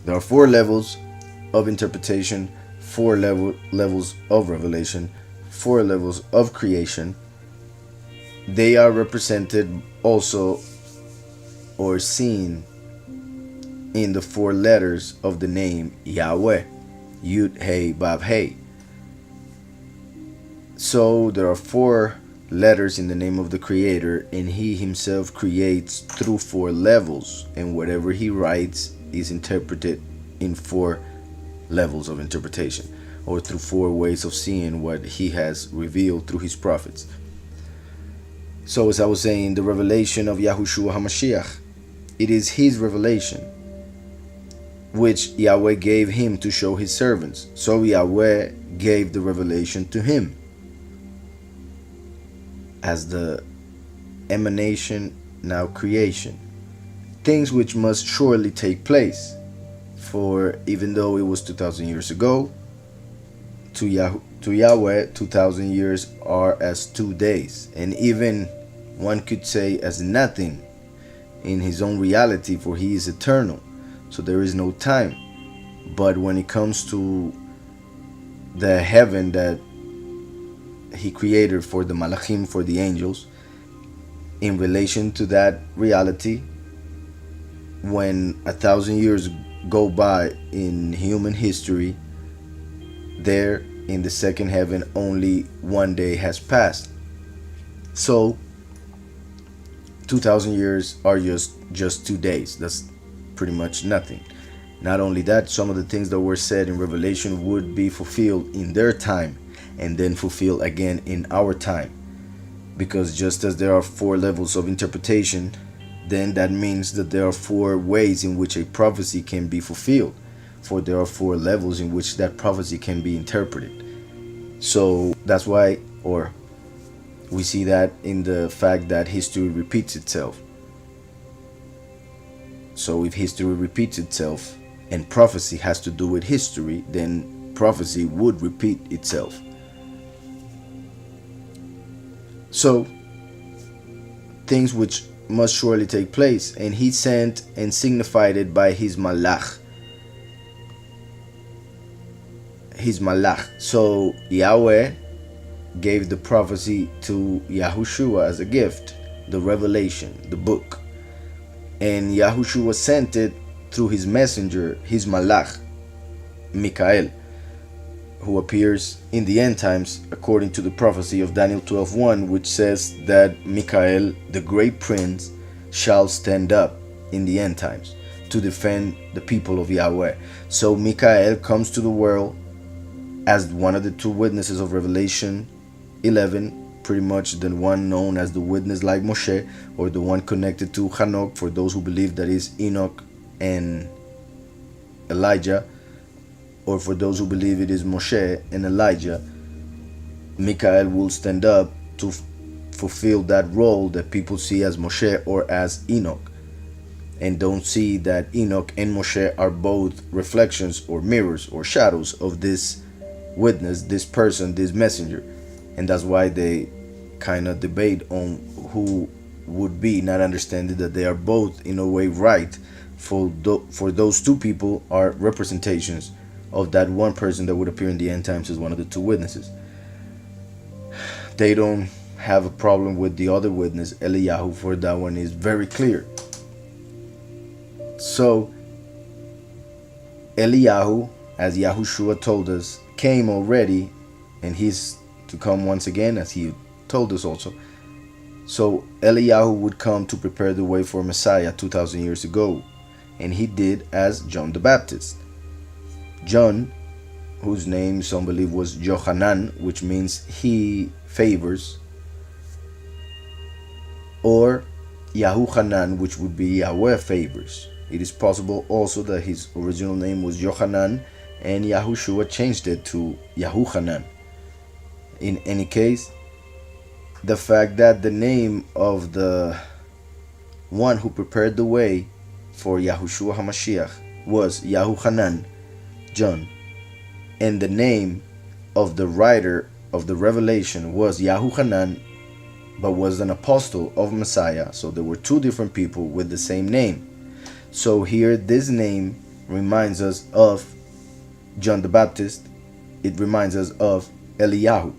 There are four levels of interpretation, four levels of revelation, four levels of creation. They are represented also or seen in the four letters of the name Yahweh, Yud Hey Vav Hey. So there are four letters in the name of the Creator, and He Himself creates through four levels, and whatever He writes is interpreted in four levels of interpretation, or through four ways of seeing what He has revealed through His prophets. So, as I was saying, the revelation of Yahushua HaMashiach, it is His revelation, which Yahweh gave Him to show His servants. So Yahweh gave the revelation to Him as the emanation, now creation, things which must surely take place. For even though it was 2,000 years ago, to Yahweh 2,000 years are as 2 days, and even one could say as nothing in His own reality, for He is eternal, so there is no time. But when it comes to the heaven that He created for the Malachim, for the angels, in relation to that reality, when 1,000 years go by in human history, there in the second heaven only 1 day has passed. So 2,000 years are just 2 days. That's pretty much nothing. Not only that, some of the things that were said in Revelation would be fulfilled in their time and then fulfilled again in our time. Because just as there are four levels of interpretation, then that means that there are four ways in which a prophecy can be fulfilled. For there are four levels in which that prophecy can be interpreted. So that's why, or we see that in the fact that history repeats itself. So if history repeats itself and prophecy has to do with history, then prophecy would repeat itself. So things which must surely take place, and He sent and signified it by His malach. His malach. So Yahweh gave the prophecy to Yahushua as a gift, the revelation, the book. And Yahushua sent it through His messenger, His malach, Mikael, who appears in the end times according to the prophecy of Daniel 12:1, which says that Mikael, the great prince, shall stand up in the end times to defend the people of Yahweh. So Mikael comes to the world as one of the two witnesses of Revelation 11, pretty much the one known as the witness like Moshe, or the one connected to Hanok, for those who believe that is Enoch and Elijah, or for those who believe it is Moshe and Elijah. Mikael will stand up to fulfill that role that people see as Moshe or as Enoch, and don't see that Enoch and Moshe are both reflections or mirrors or shadows of this witness, this person, this messenger. And that's why they kind of debate on who would be, not understanding that they are both in a way right, for those two people are representations of that one person that would appear in the end times as one of the two witnesses. They don't have a problem with the other witness, Eliyahu, for that one is very clear. So Eliyahu, as Yahushua told us, came already, and he's to come once again, as he told us also. So Eliyahu would come to prepare the way for Messiah 2,000 years ago, and he did as John the Baptist. John, whose name some believe was Johanan, which means he favors, or Yahuchanan, which would be Yahweh favors. It is possible also that his original name was Yohanan and Yahushua changed it to Yahuchanan. In any case, the fact that the name of the one who prepared the way for Yahushua HaMashiach was Yahuchanan, John, and the name of the writer of the revelation was Yahuchanan, but was an apostle of Messiah. So there were two different people with the same name. So here this name reminds us of John the Baptist. It reminds us of Eliyahu.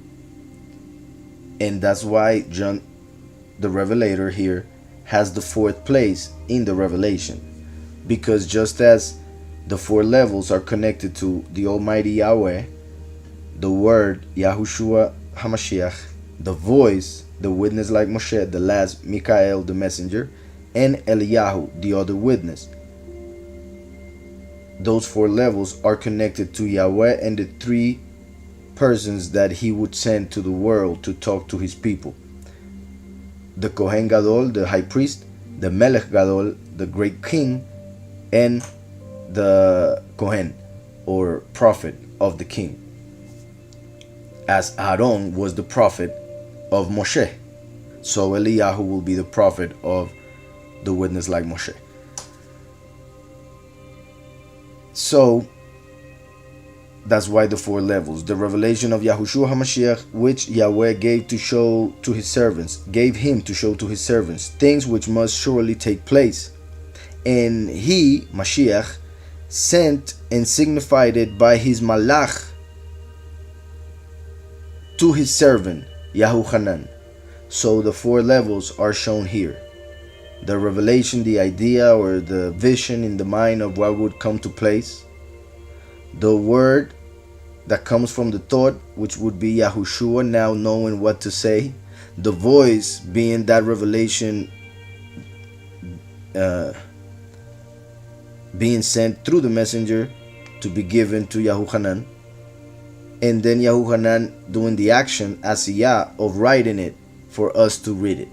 And that's why John the Revelator here has the fourth place in the revelation. Because just as the four levels are connected to the Almighty Yahweh, the Word, Yahushua HaMashiach, the voice, the witness like Moshe, the last Mikael, the messenger, and Eliyahu, the other witness. Those four levels are connected to Yahweh and the three persons that he would send to the world to talk to his people. The Kohen Gadol, the high priest, the Melech Gadol, the great king, and the Kohen, or prophet of the king. As Aaron was the prophet of Moshe, so Eliyahu will be the prophet of the witness like Moshe. So that's why the four levels. The revelation of Yahushua HaMashiach, which Yahweh gave him to show to his servants, things which must surely take place. And he, Mashiach, sent and signified it by his malach to his servant, Yahuchanan. So the four levels are shown here. The revelation, the idea or the vision in the mind of what would come to place. The word that comes from the thought, which would be Yahushua now knowing what to say. The voice being that revelation being sent through the messenger to be given to Yahuchanan. And then Yahuchanan doing the action, asiyah, of writing it for us to read it.